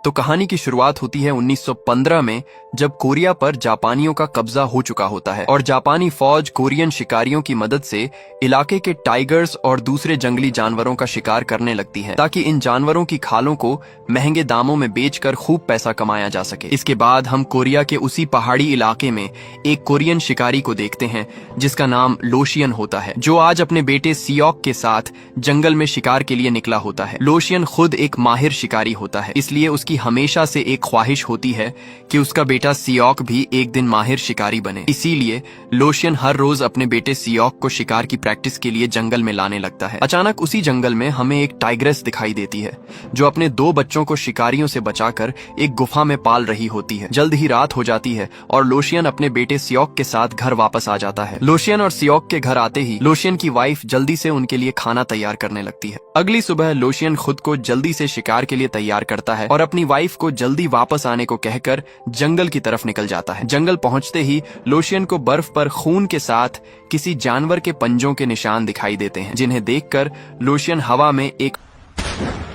तो कहानी की शुरुआत होती है 1915 में, जब कोरिया पर जापानियों का कब्जा हो चुका होता है और जापानी फौज कोरियन शिकारियों की मदद से इलाके के टाइगर्स और दूसरे जंगली जानवरों का शिकार करने लगती है, ताकि इन जानवरों की खालों को महंगे दामों में बेचकर खूब पैसा कमाया जा सके। इसके बाद हम कोरिया के उसी पहाड़ी इलाके में एक कोरियन शिकारी को देखते हैं जिसका नाम लोशियन होता है, जो आज अपने बेटे सियोक के साथ जंगल में शिकार के लिए निकला होता है। लोशियन खुद एक माहिर शिकारी होता है, इसलिए उसकी हमेशा से एक ख्वाहिश होती है कि उसका बेटा सियोक भी एक दिन माहिर शिकारी बने। इसीलिए लोशियन हर रोज अपने बेटे सियोक को शिकार की प्रैक्टिस के लिए जंगल में लाने लगता है। अचानक उसी जंगल में हमें एक टाइग्रेस दिखाई देती है, जो अपने 2 बच्चों को शिकारियों से बचाकर एक गुफा में पाल रही होती है। जल्द ही रात हो जाती है और लोशियन अपने बेटे सियोक के साथ घर वापस आ जाता है। लोशियन और सियोक के घर आते ही लोशियन की वाइफ जल्दी से उनके लिए खाना तैयार करने लगती है। अगली सुबह लोशियन खुद को जल्दी से शिकार के लिए तैयार करता है और अपनी वाइफ को जल्दी वापस आने को कहकर जंगल की तरफ निकल जाता है। जंगल पहुंचते ही लोशियन को बर्फ पर खून के साथ किसी जानवर के पंजों के निशान दिखाई देते हैं, जिन्हें देखकर लोशियन हवा में एक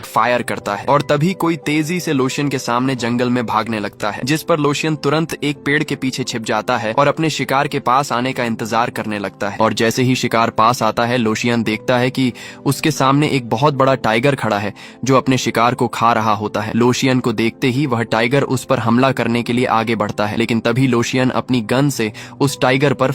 फायर करता है और तभी कोई तेजी से लोशियन के सामने जंगल में भागने लगता है, जिस पर लोशियन तुरंत एक पेड़ के पीछे छिप जाता है और अपने शिकार के पास आने का इंतजार करने लगता है। और जैसे ही शिकार पास आता है, लोशियन देखता है कि उसके सामने एक बहुत बड़ा टाइगर खड़ा है जो अपने शिकार को खा रहा होता है। लोशियन को देखते ही वह टाइगर उस पर हमला करने के लिए आगे बढ़ता है, लेकिन तभी लोशियन अपनी गन से उस टाइगर पर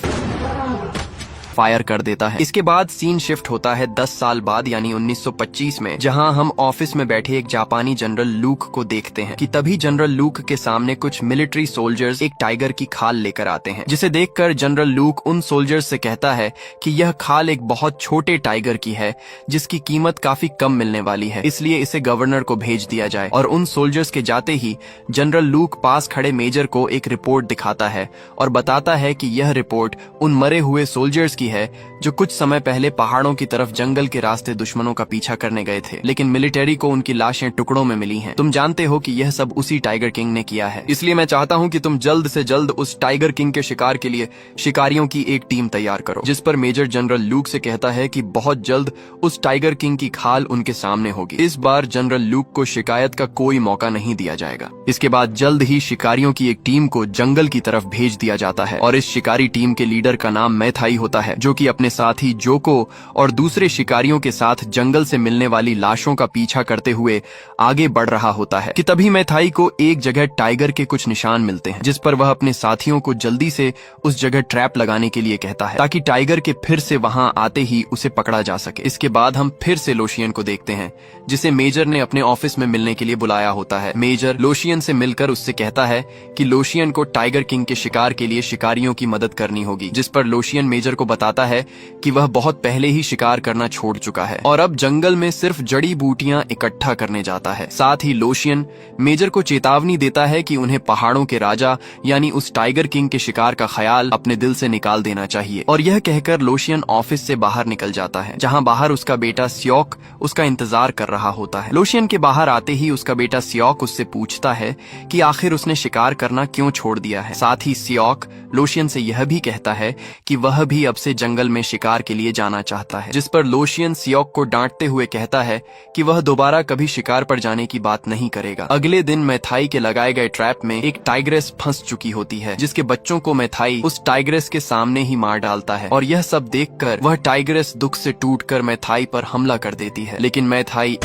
फायर कर देता है। इसके बाद सीन शिफ्ट होता है 10 साल बाद, यानी 1925 में, जहां हम ऑफिस में बैठे एक जापानी जनरल लूक को देखते हैं कि तभी जनरल लूक के सामने कुछ मिलिट्री सोल्जर्स एक टाइगर की खाल लेकर आते हैं, जिसे देखकर जनरल लूक उन सोल्जर्स से कहता है कि यह खाल एक बहुत छोटे टाइगर की है जिसकी कीमत काफी कम मिलने वाली है, इसलिए इसे गवर्नर को भेज दिया जाए। और उन सोल्जर्स के जाते ही जनरल लूक पास खड़े मेजर को एक रिपोर्ट दिखाता है और बताता है कि यह रिपोर्ट उन मरे हुए सोल्जर्स है जो कुछ समय पहले पहाड़ों की तरफ जंगल के रास्ते दुश्मनों का पीछा करने गए थे, लेकिन मिलिट्री को उनकी लाशें टुकड़ों में मिली हैं। तुम जानते हो कि यह सब उसी टाइगर किंग ने किया है, इसलिए मैं चाहता हूं कि तुम जल्द से जल्द उस टाइगर किंग के शिकार के लिए शिकारियों की एक टीम तैयार करो। जिस पर मेजर जनरल लूक से कहता है कि बहुत जल्द उस टाइगर किंग की खाल उनके सामने होगी। इस बार जनरल लूक को शिकायत का कोई मौका नहीं दिया जाएगा। इसके बाद जल्द ही शिकारियों की एक टीम को जंगल की तरफ भेज दिया जाता है और इस शिकारी टीम के लीडर का नाम मैथाई होता है, जो कि अपने साथी जोको और दूसरे शिकारियों के साथ जंगल से मिलने वाली लाशों का पीछा करते हुए आगे बढ़ रहा होता है कि तभी मैथाई को एक जगह टाइगर के कुछ निशान मिलते हैं, जिस पर वह अपने साथियों को जल्दी से उस जगह ट्रैप लगाने के लिए कहता है, ताकि टाइगर के फिर से वहां आते ही उसे पकड़ा जा सके। इसके बाद हम फिर से लोशियन को देखते हैं, जिसे मेजर ने अपने ऑफिस में मिलने के लिए बुलाया होता है। मेजर लोशियन से मिलकर उससे कहता है कि लोशियन को टाइगर किंग के शिकार के लिए शिकारियों की मदद करनी होगी, जिस पर लोशियन मेजर को बताता है कि वह बहुत पहले ही शिकार करना छोड़ चुका है और अब जंगल में सिर्फ जड़ी बूटियां इकट्ठा करने जाता है। साथ ही लोशियन मेजर को चेतावनी देता है कि उन्हें पहाड़ों के राजा यानी उस टाइगर किंग के शिकार का ख्याल अपने दिल से निकाल देना चाहिए। और यह कहकर लोशियन ऑफिस से बाहर निकल जाता है, जहां बाहर उसका बेटा सियोक उसका इंतजार कर रहा होता है। लोशियन के बाहर आते ही उसका बेटा सियोक उससे पूछता है कि आखिर उसने शिकार करना क्यों छोड़ दिया है। साथ ही सियोक लोशियन से यह भी कहता है कि वह भी अब से जंगल में शिकार के लिए जाना चाहता है, जिस पर लोशियन सियोक को डांटते हुए कहता है कि वह दोबारा कभी शिकार पर जाने की बात नहीं करेगा। अगले दिन मैथाई के लगाए गए ट्रैप में एक टाइग्रेस फंस चुकी होती है, जिसके बच्चों को मैथाई उस टाइग्रेस के सामने ही मार डालता है और यह सब देखकर वह टाइग्रेस दुख से टूटकर मैथाई पर हमला कर देती है, लेकिन मैथाई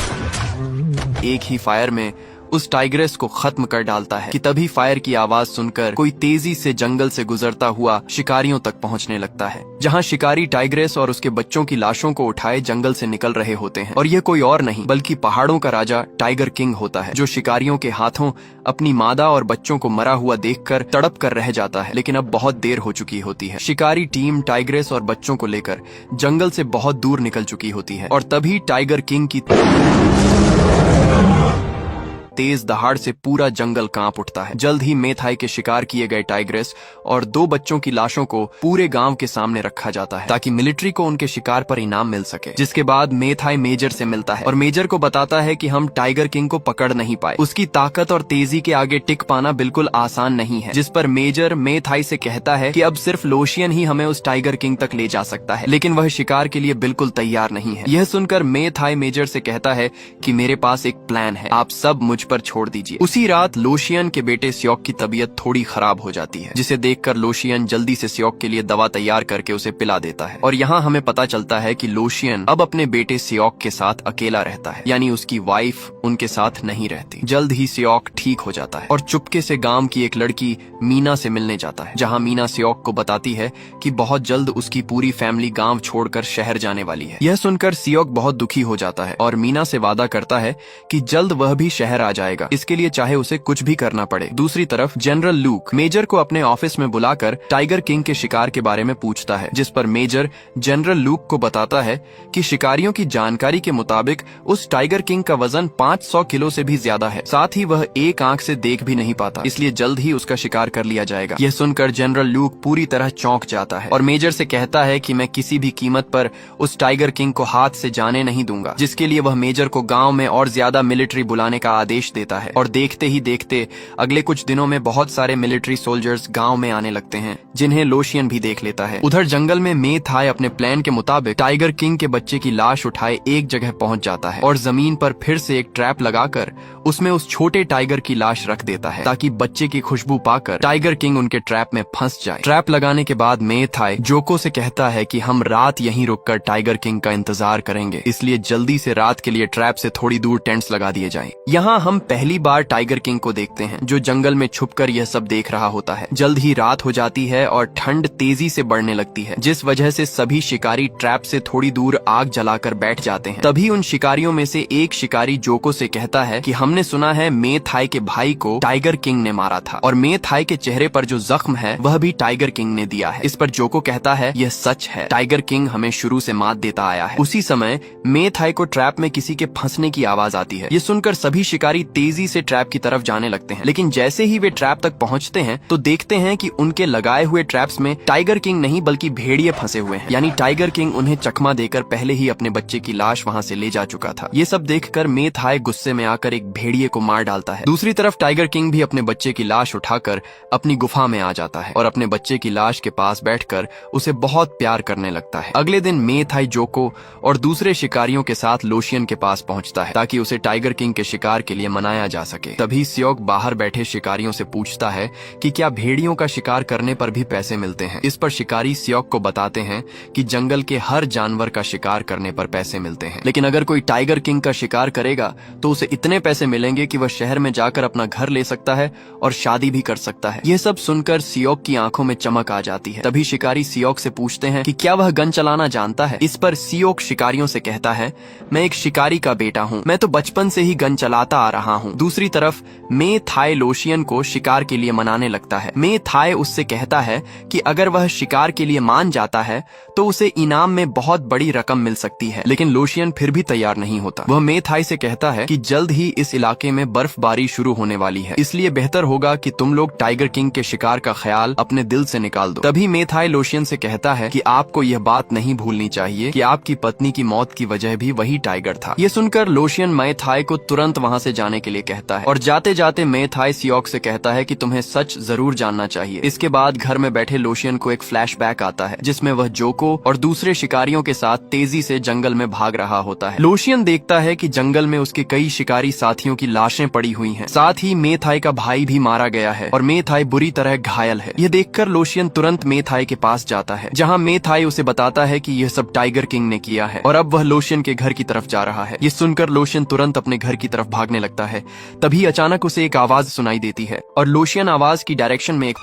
एक ही फायर में उस टाइग्रेस को खत्म कर डालता है कि तभी फायर की आवाज सुनकर कोई तेजी से जंगल से गुजरता हुआ शिकारियों तक पहुंचने लगता है, जहां शिकारी टाइग्रेस और उसके बच्चों की लाशों को उठाए जंगल से निकल रहे होते हैं। और यह कोई और नहीं बल्कि पहाड़ों का राजा टाइगर किंग होता है, जो शिकारियों के हाथों अपनी मादा और बच्चों को मरा हुआ देखकर तड़प कर रह जाता है, लेकिन अब बहुत देर हो चुकी होती है। शिकारी टीम टाइग्रेस और बच्चों को लेकर जंगल से बहुत दूर निकल चुकी होती है और तभी टाइगर किंग की तेज दहाड़ से पूरा जंगल कांप उठता है। जल्द ही मैथाई के शिकार किए गए टाइग्रेस और 2 बच्चों की लाशों को पूरे गांव के सामने रखा जाता है, ताकि मिलिट्री को उनके शिकार पर इनाम मिल सके। जिसके बाद मैथाई मेजर से मिलता है और मेजर को बताता है कि हम टाइगर किंग को पकड़ नहीं पाए, उसकी ताकत और तेजी के आगे टिक पाना बिल्कुल आसान नहीं है। जिस पर मेजर मैथाई से कहता है कि अब सिर्फ लोशियन ही हमें उस टाइगर किंग तक ले जा सकता है, लेकिन वह शिकार के लिए बिल्कुल तैयार नहीं है। यह सुनकर मैथाई मेजर से कहता है कि मेरे पास एक प्लान है, आप सब मुझ पर छोड़ दीजिए। उसी रात लोशियन के बेटे सियोक की तबीयत थोड़ी खराब हो जाती है, जिसे देखकर लोशियन जल्दी से सियोक के लिए दवा तैयार करके उसे पिला देता है। और यहाँ हमें पता चलता है कि लोशियन अब अपने बेटे सियोक के साथ अकेला रहता है, यानी उसकी वाइफ उनके साथ नहीं रहती। जल्द ही सियोक ठीक हो जाता है और चुपके से गांव की एक लड़की मीना से मिलने जाता है, जहाँ मीना सियोक को बताती है कि बहुत जल्द उसकी पूरी फैमिली गांव छोड़कर शहर जाने वाली है। यह सुनकर सियोक बहुत दुखी हो जाता है और मीना से वादा करता है कि जल्द वह भी शहर आ जाएगा, इसके लिए चाहे उसे कुछ भी करना पड़े। दूसरी तरफ जनरल लूक मेजर को अपने ऑफिस में बुलाकर टाइगर किंग के शिकार के बारे में पूछता है, जिस पर मेजर जनरल लूक को बताता है कि शिकारियों की जानकारी के मुताबिक उस टाइगर किंग का वजन 500 किलो से भी ज्यादा है, साथ ही वह एक आंख से देख भी नहीं पाता, इसलिए जल्द ही उसका शिकार कर लिया जाएगा। यह सुनकर जनरल लूक पूरी तरह चौंक जाता है और मेजर से कहता है कि मैं किसी भी कीमत पर उस टाइगर किंग को हाथ से जाने नहीं दूंगा, जिसके लिए वह मेजर को गांव में और ज्यादा मिलिट्री बुलाने का आदेश देता है। और देखते ही देखते अगले कुछ दिनों में बहुत सारे मिलिट्री सोल्जर्स गांव में आने लगते हैं, जिन्हें लोशियन भी देख लेता है। उधर जंगल में मे थाई अपने प्लान के मुताबिक टाइगर किंग के बच्चे की लाश उठाए एक जगह पहुंच जाता है और जमीन पर फिर से एक ट्रैप लगाकर उसमें उस छोटे टाइगर की लाश रख देता है, ताकि बच्चे की खुशबू पाकर टाइगर किंग उनके ट्रैप में फंस जाए। ट्रैप लगाने के बाद मे थाई जोको से कहता है कि हम रात यहीं रुककर टाइगर किंग का इंतजार करेंगे, इसलिए जल्दी से रात के लिए ट्रैप से थोड़ी दूर टेंट्स लगा दिए जाएं। यहाँ हम पहली बार टाइगर किंग को देखते हैं, जो जंगल में छुपकर यह सब देख रहा होता है। जल्द ही रात हो जाती है और ठंड तेजी से बढ़ने लगती है, जिस वजह से सभी शिकारी ट्रैप से थोड़ी दूर आग जलाकर बैठ जाते हैं। तभी उन शिकारियों में से एक शिकारी जोको से कहता है कि हमने सुना है मे थाई के भाई को टाइगर किंग ने मारा था और मे थाई के चेहरे पर जो जख्म है वह भी टाइगर किंग ने दिया है। इस पर जोको कहता है यह सच है, टाइगर किंग हमें शुरू से मात देता आया है। उसी समय मे थाई को ट्रैप में किसी के फंसने की आवाज आती है। ये सुनकर सभी शिकारी तेजी से ट्रैप की तरफ जाने लगते हैं, लेकिन जैसे ही वे ट्रैप तक पहुंचते हैं तो देखते हैं कि उनके लगाए हुए ट्रैप्स में टाइगर किंग नहीं बल्कि भेड़िए फंसे हुए हैं, यानी टाइगर किंग उन्हें चकमा देकर पहले ही अपने बच्चे की लाश वहां से ले जा चुका था। ये सब देखकर मे थाई गुस्से में आकर एक भेड़िए को मार डालता है। दूसरी तरफ टाइगर किंग भी अपने बच्चे की लाश उठाकर अपनी गुफा में आ जाता है और अपने बच्चे की लाश के पास बैठकर उसे बहुत प्यार करने लगता है। अगले दिन मे थाई जोको और दूसरे शिकारियों के साथ लोशियन के पास पहुंचता है, ताकि उसे टाइगर किंग के शिकार के लिए मनाया जा सके। तभी सियोक बाहर बैठे शिकारियों से पूछता है कि क्या भेड़ियों का शिकार करने पर भी पैसे मिलते हैं। इस पर शिकारी सियोक को बताते हैं कि जंगल के हर जानवर का शिकार करने पर पैसे मिलते हैं, लेकिन अगर कोई टाइगर किंग का शिकार करेगा तो उसे इतने पैसे मिलेंगे कि वह शहर में जाकर अपना घर ले सकता है और शादी भी कर सकता है। यह सब सुनकर सियोक की आंखों में चमक आ जाती है। तभी शिकारी सियोक से पूछते हैं कि क्या वह गन चलाना जानता है। इस पर सियोक शिकारियों से कहता है मैं एक शिकारी का बेटा हूँ, मैं तो बचपन से ही गन चलाता आ रहा हूँ। दूसरी तरफ मे थाई लोशियन को शिकार के लिए मनाने लगता है। मे थाई उससे कहता है कि अगर वह शिकार के लिए मान जाता है तो उसे इनाम में बहुत बड़ी रकम मिल सकती है, लेकिन लोशियन फिर भी तैयार नहीं होता। वह मे थाई से कहता है कि जल्द ही इस इलाके में बर्फबारी शुरू होने वाली है, इसलिए बेहतर होगा कि तुम लोग टाइगर किंग के शिकार का ख्याल अपने दिल से निकाल दो। तभी मे थाई लोशियन से कहता है कि आपको यह बात नहीं भूलनी चाहिए कि आपकी पत्नी की मौत की वजह भी वही टाइगर था। ये सुनकर लोशियन मे थाई को तुरंत वहाँ से जाने के लिए कहता है और जाते जाते मे थाई सियोक से कहता है कि तुम्हें सच जरूर जानना चाहिए। इसके बाद घर में बैठे लोशियन को एक फ्लैशबैक आता है, जिसमें वह जोको और दूसरे शिकारियों के साथ तेजी से जंगल में भाग रहा होता है। लोशियन देखता है कि जंगल में उसके कई शिकारी साथियों की लाशें पड़ी हुई हैं, साथ ही मे थाई का भाई भी मारा गया है और मे थाई बुरी तरह घायल है। यह देखकर लोशियन तुरंत मे थाई के पास जाता है, जहाँ मे थाई उसे बताता है कि यह सब टाइगर किंग ने किया है और अब वह लोशियन के घर की तरफ जा रहा है। ये सुनकर लोशियन तुरंत अपने घर की तरफ भागने लगता है। तभी अचानक उसे एक आवाज सुनाई देती है और लोशियन आवाज की डायरेक्शन में एक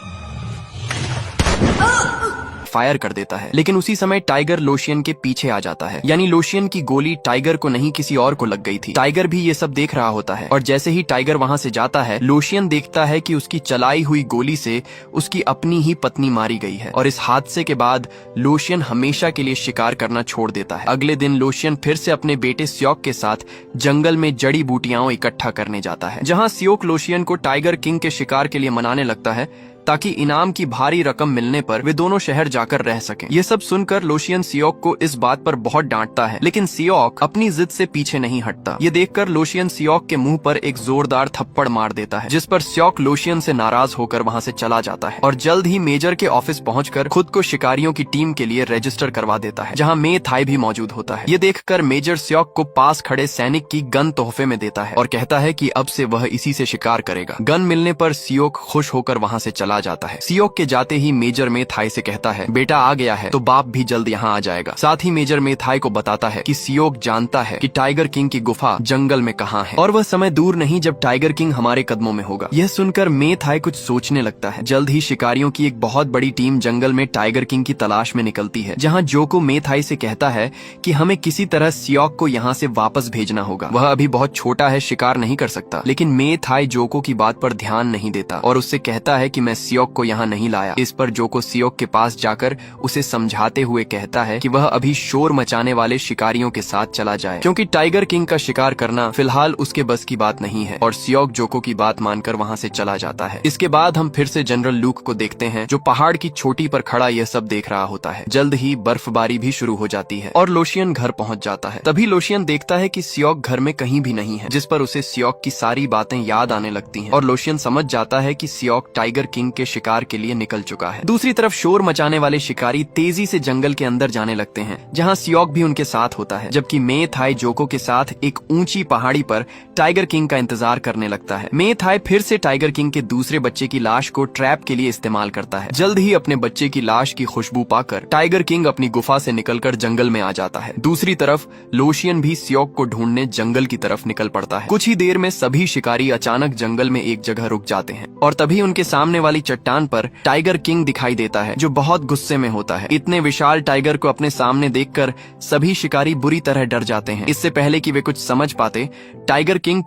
फायर कर देता है, लेकिन उसी समय टाइगर लोशियन के पीछे आ जाता है, यानी लोशियन की गोली टाइगर को नहीं किसी और को लग गई थी। टाइगर भी ये सब देख रहा होता है और जैसे ही टाइगर वहां से जाता है, लोशियन देखता है कि उसकी चलाई हुई गोली से उसकी अपनी ही पत्नी मारी गई है और इस हादसे के बाद लोशियन हमेशा के लिए शिकार करना छोड़ देता है। अगले दिन लोशियन फिर से अपने बेटे सियोक के साथ जंगल में जड़ी बूटियां इकट्ठा करने जाता है। जहाँ सियोक लोशियन को टाइगर किंग के शिकार के लिए मनाने लगता है, ताकि इनाम की भारी रकम मिलने पर वे दोनों शहर जाकर रह सकें। ये सब सुनकर लोशियन सियोक को इस बात पर बहुत डांटता है, लेकिन सियोक अपनी जिद से पीछे नहीं हटता। ये देखकर लोशियन सियोक के मुंह पर एक जोरदार थप्पड़ मार देता है, जिस पर सियोक लोशियन से नाराज होकर वहाँ से चला जाता है और जल्द ही मेजर के ऑफिस पहुंचकर खुद को शिकारियों की टीम के लिए रजिस्टर करवा देता है, जहाँ मे थाई भी मौजूद होता है। ये देखकर मेजर सियोक को पास खड़े सैनिक की गन तोहफे में देता है और कहता है कि अब से वह इसी से शिकार करेगा। गन मिलने पर सियोक खुश होकर वहाँ से चला जाता है। सियोक के जाते ही मेजर मे थाई से कहता है, बेटा आ गया है तो बाप भी जल्द यहाँ आ जाएगा। साथ ही मेजर मे थाई को बताता है कि सियोक जानता है कि टाइगर किंग की गुफा जंगल में कहाँ है और वह समय दूर नहीं जब टाइगर किंग हमारे कदमों में होगा। यह सुनकर मे थाई कुछ सोचने लगता है। जल्द ही शिकारियों की एक बहुत बड़ी टीम जंगल में टाइगर किंग की तलाश में निकलती है, जहाँ जोको मे थाई से कहता है कि हमें किसी तरह सियोक को यहाँ से वापस भेजना होगा। वह अभी बहुत छोटा है, शिकार नहीं कर सकता। लेकिन मे थाई जोको की बात पर ध्यान नहीं देता और उससे कहता है कि मैं सियोक को यहाँ नहीं लाया। इस पर जोको सियोक के पास जाकर उसे समझाते हुए कहता है कि वह अभी शोर मचाने वाले शिकारियों के साथ चला जाए, क्योंकि टाइगर किंग का शिकार करना फिलहाल उसके बस की बात नहीं है। और सियोक जोको की बात मानकर वहाँ से चला जाता है। इसके बाद हम फिर से जनरल लूक को देखते हैं, जो पहाड़ की चोटी पर खड़ा यह सब देख रहा होता है। जल्द ही बर्फबारी भी शुरू हो जाती है और लोशियन घर पहुंच जाता है। तभी लोशियन देखता है कि सियोक घर में कहीं भी नहीं है, जिस पर उसे सियोक की सारी बातें याद आने लगती हैं और लोशियन समझ जाता है कि सियोक टाइगर किंग के शिकार के लिए निकल चुका है। दूसरी तरफ शोर मचाने वाले शिकारी तेजी से जंगल के अंदर जाने लगते हैं, जहाँ सियोक भी उनके साथ होता है, जबकि मे थाई जोको के साथ एक ऊंची पहाड़ी पर टाइगर किंग का इंतजार करने लगता है। मे थाई फिर से टाइगर किंग के दूसरे बच्चे की लाश को ट्रैप के लिए इस्तेमाल करता है। जल्द ही अपने बच्चे की लाश की खुशबू पाकर टाइगर किंग अपनी गुफा से निकलकर जंगल में आ जाता है। दूसरी तरफ लोशियन भी सियोक को ढूंढने जंगल की तरफ निकल पड़ता है। कुछ ही देर में सभी शिकारी अचानक जंगल में एक जगह रुक जाते हैं और तभी उनके सामने वाली चट्टान पर टाइगर किंग दिखाई देता है, जो बहुत गुस्से में होता है। इतने विशाल टाइगर को अपने सामने देखकर सभी शिकारी बुरी तरह डर जाते हैं। इससे पहले कि वे कुछ समझ पाते, टाइगर किंग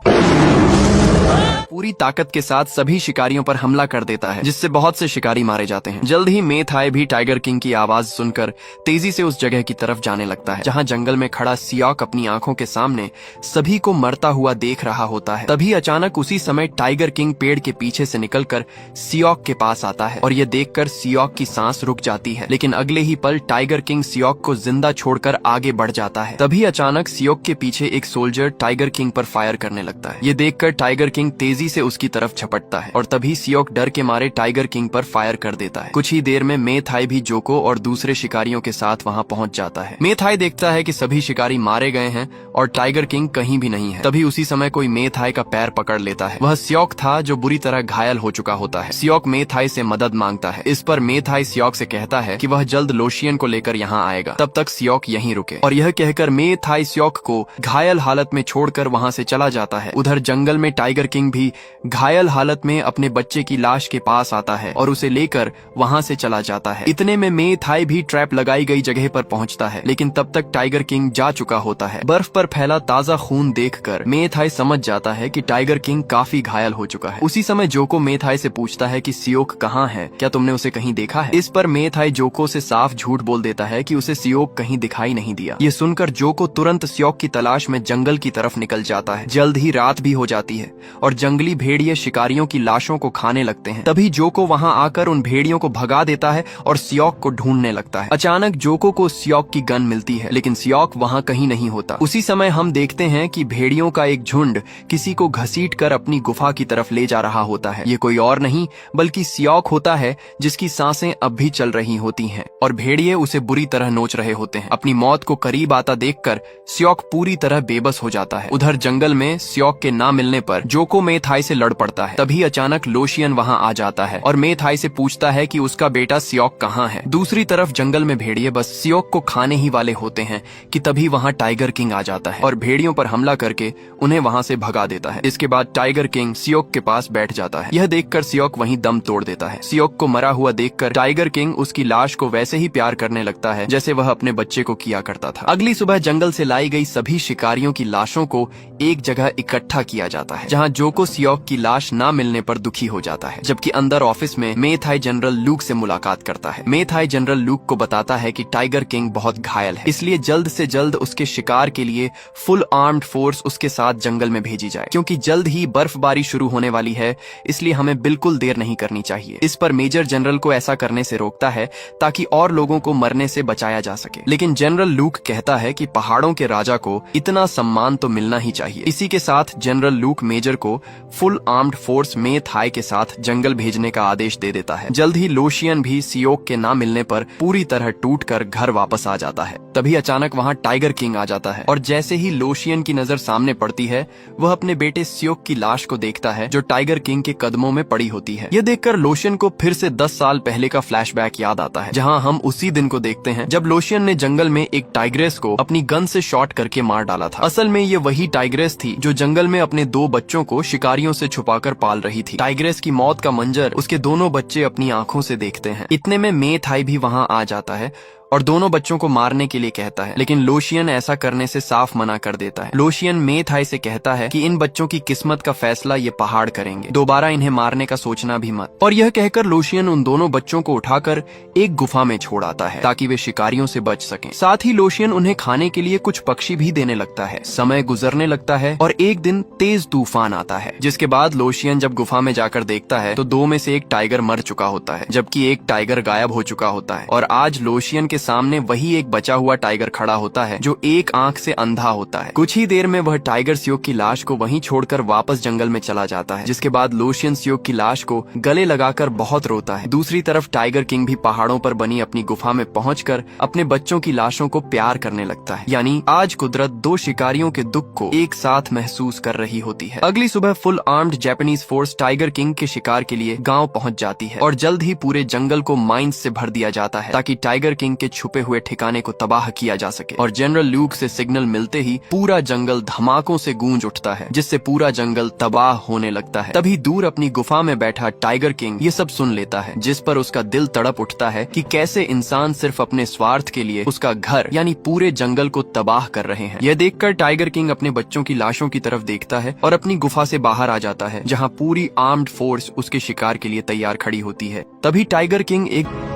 पूरी ताकत के साथ सभी शिकारियों पर हमला कर देता है, जिससे बहुत से शिकारी मारे जाते हैं। जल्द ही मे थाई भी टाइगर किंग की आवाज सुनकर तेजी से उस जगह की तरफ जाने लगता है, जहां जंगल में खड़ा सियोक अपनी आंखों के सामने सभी को मरता हुआ देख रहा होता है। तभी अचानक उसी समय टाइगर किंग पेड़ के पीछे से निकलकर सियोक के पास आता है और यह देखकर सियोक की सांस रुक जाती है। लेकिन अगले ही पल टाइगर किंग सियोक को जिंदा छोड़कर आगे बढ़ जाता है। तभी अचानक सियोक के पीछे एक सोल्जर टाइगर किंग पर फायर करने लगता है। ये देखकर टाइगर किंग तेजी से उसकी तरफ झपटता है और तभी सियोक डर के मारे टाइगर किंग पर फायर कर देता है। कुछ ही देर में मे थाई भी जोको और दूसरे शिकारियों के साथ वहां पहुंच जाता है। मे थाई देखता है कि सभी शिकारी मारे गए हैं और टाइगर किंग कहीं भी नहीं है। तभी उसी समय कोई मे थाई का पैर पकड़ लेता है। वह सियोक था, जो बुरी तरह घायल हो चुका होता है। सियोक मे थाई से मदद मांगता है। इस पर मे थाई सियोक से कहता है कि वह जल्द लोशियन को लेकर यहाँ आएगा, तब तक सियोक यहीं रुके। और यह कहकर मे थाई सियोक को घायल हालत में छोड़कर वहाँ से चला जाता है। उधर जंगल में टाइगर किंग भी घायल हालत में अपने बच्चे की लाश के पास आता है और उसे लेकर वहाँ से चला जाता है। इतने में मे थाई भी ट्रैप लगाई गई जगह पर पहुँचता है, लेकिन तब तक टाइगर किंग जा चुका होता है। बर्फ पर फैला ताजा खून देखकर मे थाई समझ जाता है कि टाइगर किंग काफी घायल हो चुका है। उसी समय जोको मे थाई से पूछता है कि सियोक कहाँ है, क्या तुमने उसे कहीं देखा है? इस पर मे थाई जोको से साफ झूठ बोल देता है कि उसे सियोक कहीं दिखाई नहीं दिया। ये सुनकर जोको तुरंत सियोक की तलाश में जंगल की तरफ निकल जाता है। जल्द ही रात भी हो जाती है और जंगली भेड़िए शिकारियों की लाशों को खाने लगते हैं। तभी जोको वहां आकर उन भेड़ियों को भगा देता है और सियोक को ढूंढने लगता है। अचानक जोको को सियोक की गन मिलती है, लेकिन सियोक वहां कहीं नहीं होता। उसी समय हम देखते हैं कि भेड़ियों का एक झुंड किसी को घसीटकर अपनी गुफा की तरफ ले जा रहा होता है। ये कोई और नहीं बल्कि सियोक होता है, जिसकी सांसें अब भी चल रही होती हैं और भेड़िए उसे बुरी तरह नोच रहे होते हैं। अपनी मौत को करीब आता देखकर सियोक पूरी तरह बेबस हो जाता है। उधर जंगल में सियोक के ना मिलने पर जोको मे थाई से लड़ पड़ता है। तभी अचानक लोशियन वहां आ जाता है और मे थाई से पूछता है कि उसका बेटा सियोक कहाँ है। दूसरी तरफ जंगल में भेड़िए बस सियोक को खाने ही वाले होते हैं कि तभी वहां टाइगर किंग आ जाता है और भेड़ियों पर हमला करके उन्हें वहां से भगा देता है। इसके बाद टाइगर किंग सियोक के पास बैठ जाता है। यह देखकर सियोक वहीं दम तोड़ देता है। सियोक को मरा हुआ देखकर टाइगर किंग उसकी लाश को वैसे ही प्यार करने लगता है जैसे वह अपने बच्चे को किया करता था। अगली सुबह जंगल से लाई गई सभी शिकारियों की लाशों को एक जगह इकट्ठा किया जाता है, जहाँ जहां जोको सियोक की लाश ना मिलने पर दुखी हो जाता है, जबकि अंदर ऑफिस में मे थाई जनरल लूक से मुलाकात करता है। मे थाई जनरल लूक को बताता है कि टाइगर किंग बहुत घायल है, इसलिए जल्द से जल्द उसके शिकार के लिए फुल आर्म्ड फोर्स उसके साथ जंगल में भेजी जाए, क्योंकि जल्द ही बर्फबारी शुरू होने वाली है, इसलिए हमें बिल्कुल देर नहीं करनी चाहिए। इस पर मेजर जनरल को ऐसा करने से रोकता है ताकि और लोगों को मरने से बचाया जा सके, लेकिन जनरल लूक कहता है कि पहाड़ों के राजा को इतना सम्मान तो मिलना ही चाहिए। इसी के साथ जनरल लूक मेजर को फुल आर्म्ड फोर्स मे थाई के साथ जंगल भेजने का आदेश दे देता है। जल्द ही लोशियन भी सियोक के ना मिलने पर पूरी तरह टूटकर घर वापस आ जाता है। तभी अचानक वहाँ टाइगर किंग आ जाता है और जैसे ही लोशियन की नजर सामने पड़ती है, वह अपने बेटे सियोक की लाश को देखता है जो टाइगर किंग के कदमों में पड़ी होती है। यह देखकर लोशियन को फिर से 10 साल पहले का फ्लैशबैक याद आता है, जहाँ हम उसी दिन को देखते हैं जब लोशियन ने जंगल में एक टाइग्रेस को अपनी गन से शॉट करके मार डाला था। असल में ये वही टाइग्रेस थी जो जंगल में अपने 2 बच्चों को शिकारियों से छुपाकर पाल रही थी। टाइग्रेस की मौत का मंजर उसके दोनों बच्चे अपनी आंखों से देखते हैं। इतने में मे थाई भी वहाँ आ जाता है और दोनों बच्चों को मारने के लिए कहता है, लेकिन लोशियन ऐसा करने से साफ मना कर देता है। लोशियन मे थाई से कहता है कि इन बच्चों की किस्मत का फैसला ये पहाड़ करेंगे, दोबारा इन्हें मारने का सोचना भी मत। और यह कहकर लोशियन उन दोनों बच्चों को उठाकर एक गुफा में छोड़ आता है ताकि वे शिकारियों से बच सकें। साथ ही लोशियन उन्हें खाने के लिए कुछ पक्षी भी देने लगता है। समय गुजरने लगता है और एक दिन तेज तूफान आता है, जिसके बाद लोशियन जब गुफा में जाकर देखता है तो 2 में से एक टाइगर मर चुका होता है, जबकि एक टाइगर गायब हो चुका होता है। और आज लोशियन के सामने वही एक बचा हुआ टाइगर खड़ा होता है जो एक आंख से अंधा होता है। कुछ ही देर में वह टाइगर सियोक की लाश को वहीं छोड़कर वापस जंगल में चला जाता है, जिसके बाद लोशियन सियोक की लाश को गले लगाकर बहुत रोता है। दूसरी तरफ टाइगर किंग भी पहाड़ों पर बनी अपनी गुफा में पहुंचकर अपने बच्चों की लाशों को प्यार करने लगता है। यानी आज कुदरत 2 शिकारियों के दुख को एक साथ महसूस कर रही होती है। अगली सुबह full armed Japanese force tiger king के शिकार के लिए गाँव पहुँच जाती है और जल्द ही पूरे जंगल को माइंस से भर दिया जाता है ताकि टाइगर किंग के छुपे हुए ठिकाने को तबाह किया जा सके। और जनरल लूक से सिग्नल मिलते ही पूरा जंगल धमाकों से गूंज उठता है, जिससे पूरा जंगल तबाह होने लगता है। तभी दूर अपनी गुफा में बैठा टाइगर किंग ये सब सुन लेता है, जिस पर उसका दिल तड़प उठता है कि कैसे इंसान सिर्फ अपने स्वार्थ के लिए उसका घर यानी पूरे जंगल को तबाह कर रहे हैं। यह देखकर टाइगर किंग अपने बच्चों की लाशों की तरफ देखता है और अपनी गुफा से बाहर आ जाता है, जहाँ पूरी आर्म्ड फोर्स उसके शिकार के लिए तैयार खड़ी होती है। तभी टाइगर किंग एक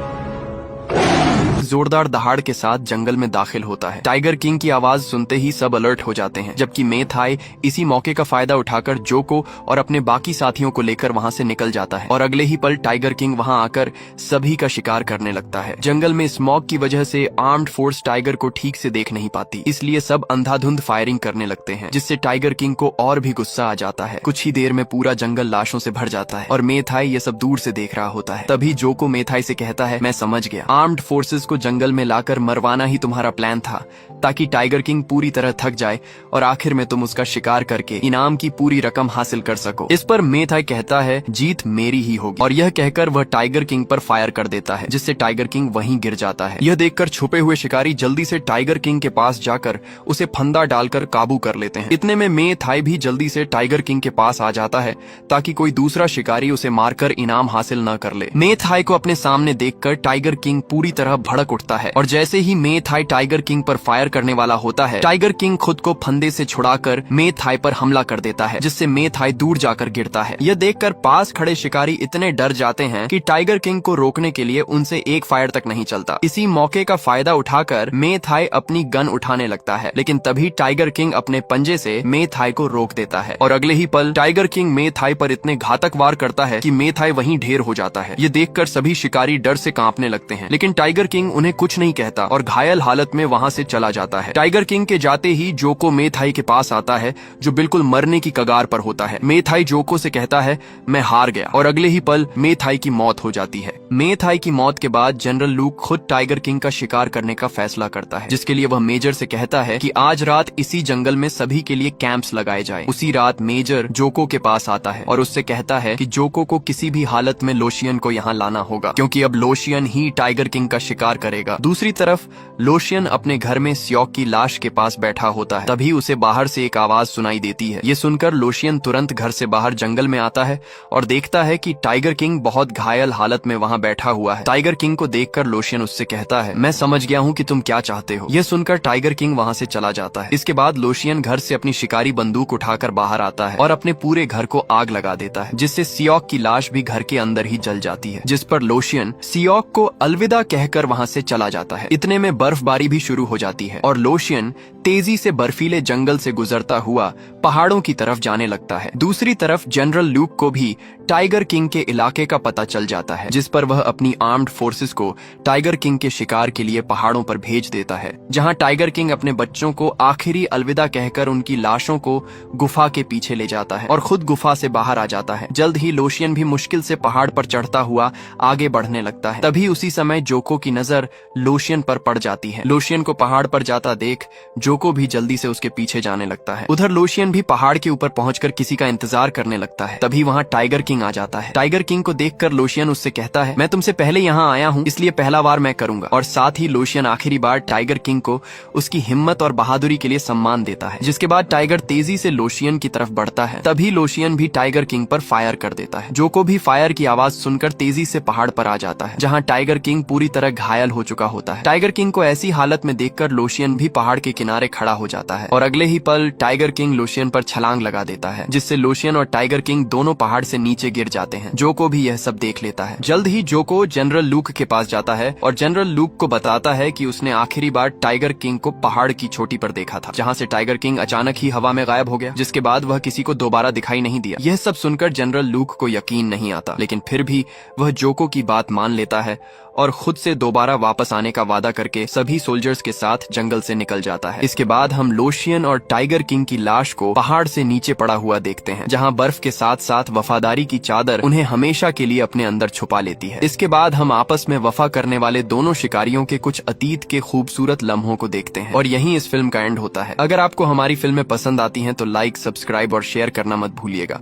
जोरदार दहाड़ के साथ जंगल में दाखिल होता है। टाइगर किंग की आवाज सुनते ही सब अलर्ट हो जाते हैं, जबकि मे थाई इसी मौके का फायदा उठाकर जोको और अपने बाकी साथियों को लेकर वहां से निकल जाता है और अगले ही पल टाइगर किंग वहां आकर सभी का शिकार करने लगता है। जंगल में स्मॉग की वजह से आर्म्ड फोर्स टाइगर को ठीक से देख नहीं पाती, इसलिए सब अंधाधुंध फायरिंग करने लगते हैं, जिससे टाइगर किंग को और भी गुस्सा आ जाता है। कुछ ही देर में पूरा जंगल लाशों से भर जाता है और मे थाई ये सब दूर से देख रहा होता है। तभी जोको मे थाई से कहता है, मैं समझ गया, आर्म्ड फोर्सेस को जंगल में लाकर मरवाना ही तुम्हारा प्लान था, ताकि टाइगर किंग पूरी तरह थक जाए और आखिर में तुम उसका शिकार करके इनाम की पूरी रकम हासिल कर सको। इस पर मे थाई कहता है, जीत मेरी ही होगी, और यह कहकर वह टाइगर किंग पर फायर कर देता है, जिससे टाइगर किंग वहीं गिर जाता है। यह देखकर छुपे हुए शिकारी जल्दी से टाइगर किंग के पास जाकर उसे फंदा डालकर काबू कर लेते हैं। इतने में मे थाई भी जल्दी से टाइगर किंग के पास आ जाता है ताकि कोई दूसरा शिकारी उसे मारकर इनाम हासिल न कर ले। मे थाई को अपने सामने देखकर टाइगर किंग पूरी तरह भड़क उठता है और जैसे ही मे थाई टाइगर किंग पर फायर करने वाला होता है, टाइगर किंग खुद को फंदे से छुड़ाकर मे थाई पर हमला कर देता है, जिससे मे थाई दूर जाकर गिरता है। यह देखकर पास खड़े शिकारी इतने डर जाते हैं कि टाइगर किंग को रोकने के लिए उनसे एक फायर तक नहीं चलता। इसी मौके का फायदा उठाकर मे थाई अपनी गन उठाने लगता है, लेकिन तभी टाइगर किंग अपने पंजे से मे थाई को रोक देता है और अगले ही पल टाइगर किंग मे थाई पर इतने घातक वार करता है कि मे थाई वहीं ढेर हो जाता है। ये देखकर सभी शिकारी डर से कांपने लगते हैं, लेकिन टाइगर किंग उन्हें कुछ नहीं कहता और घायल हालत में वहां से चला जाता है। टाइगर किंग के जाते ही जोको मे थाई के पास आता है, जो बिल्कुल मरने की कगार पर होता है। मे थाई जोको से कहता है, मैं हार गया, और अगले ही पल मे थाई की मौत हो जाती है। मे थाई की मौत के बाद जनरल लूक खुद टाइगर किंग का शिकार करने का फैसला करता है, जिसके लिए वह मेजर से कहता है कि आज रात इसी जंगल में सभी के लिए कैंप्स लगाए जाएं। उसी रात मेजर जोको के पास आता है और उससे कहता है कि जोको को किसी भी हालत में लोशियन को यहाँ लाना होगा, क्योंकि अब लोशियन ही टाइगर किंग का शिकार करेगा। दूसरी तरफ लोशियन अपने घर में सियोक की लाश के पास बैठा होता है। तभी उसे बाहर से एक आवाज सुनाई देती है। ये सुनकर लोशियन तुरंत घर से बाहर जंगल में आता है और देखता है कि टाइगर किंग बहुत घायल हालत में वहाँ बैठा हुआ है। टाइगर किंग को देखकर लोशियन उससे कहता है, मैं समझ गया हूँ कि तुम क्या चाहते हो। यह सुनकर टाइगर किंग वहाँ से चला जाता है। इसके बाद लोशियन घर से अपनी शिकारी बंदूक उठाकर बाहर आता है और अपने पूरे घर को आग लगा देता है, जिससे सियोक की लाश भी घर के अंदर ही जल जाती है। जिस पर लोशियन सियोक को अलविदा कहकर वहाँ से चला जाता है। इतने में बर्फबारी भी शुरू हो जाती है और लोशियन तेजी से बर्फीले जंगल से गुजरता हुआ पहाड़ों की तरफ जाने लगता है। दूसरी तरफ जनरल लूक को भी टाइगर किंग के इलाके का पता चल जाता है, जिस पर वह अपनी आर्म्ड फोर्सेस को टाइगर किंग के शिकार के लिए पहाड़ों पर भेज देता है, जहां टाइगर किंग अपने बच्चों को आखिरी अलविदा कहकर उनकी लाशों को गुफा के पीछे ले जाता है और खुद गुफा से बाहर आ जाता है। जल्द ही लोशियन भी मुश्किल से पहाड़ पर चढ़ता हुआ आगे बढ़ने लगता है। तभी उसी समय जोको की नजर लोशियन पर पड़ जाती है। लोशियन को पहाड़ पर जाता देख जोको भी जल्दी से उसके पीछे जाने लगता है। उधर लोशियन भी पहाड़ के ऊपर पहुंचकर किसी का इंतजार करने लगता है। तभी वहां टाइगर किंग आ जाता है। टाइगर किंग को देखकर लोशियन उससे कहता है, मैं तुमसे पहले यहाँ आया हूँ, इसलिए पहला वार मैं करूंगा। और साथ ही लोशियन आखिरी बार टाइगर किंग को उसकी हिम्मत और बहादुरी के लिए सम्मान देता है। जिसके बाद टाइगर तेजी से लोशियन की तरफ बढ़ता है। तभी लोशियन भी टाइगर किंग पर फायर कर देता है। जोको भी फायर की आवाज सुनकर तेजी से पहाड़ पर आ जाता है, जहाँ टाइगर किंग पूरी तरह घायल हो चुका होता है। टाइगर किंग को ऐसी हालत में देखकर लोशियन भी पहाड़ के किनारे खड़ा हो जाता है और अगले ही पल टाइगर किंग लोशियन पर छलांग लगा देता है, जिससे लोशियन और टाइगर किंग दोनों पहाड़ से नीचे गिर जाते हैं। जोको भी यह सब देख लेता है। जल्द ही जोको जनरल लूक के पास जाता है और जनरल लूक को बताता है कि उसने आखिरी बार टाइगर किंग को पहाड़ की चोटी पर देखा था, जहाँ से टाइगर किंग अचानक ही हवा में गायब हो गया, जिसके बाद वह किसी को दोबारा दिखाई नहीं दिया। यह सब सुनकर जनरल लूक को यकीन नहीं आता, लेकिन फिर भी वह जोको की बात मान लेता है और खुद से दोबारा वापस आने का वादा करके सभी सोल्जर्स के साथ जंगल से निकल जाता है। इसके बाद हम लोशियन और टाइगर किंग की लाश को पहाड़ से नीचे पड़ा हुआ देखते हैं, जहां बर्फ के साथ साथ वफादारी की चादर उन्हें हमेशा के लिए अपने अंदर छुपा लेती है। इसके बाद हम आपस में वफा करने वाले दोनों शिकारियों के कुछ अतीत के खूबसूरत लम्हों को देखते हैं और यहीं इस फिल्म का एंड होता है। अगर आपको हमारी फिल्में पसंद आती हैं तो लाइक, सब्सक्राइब और शेयर करना मत भूलिएगा।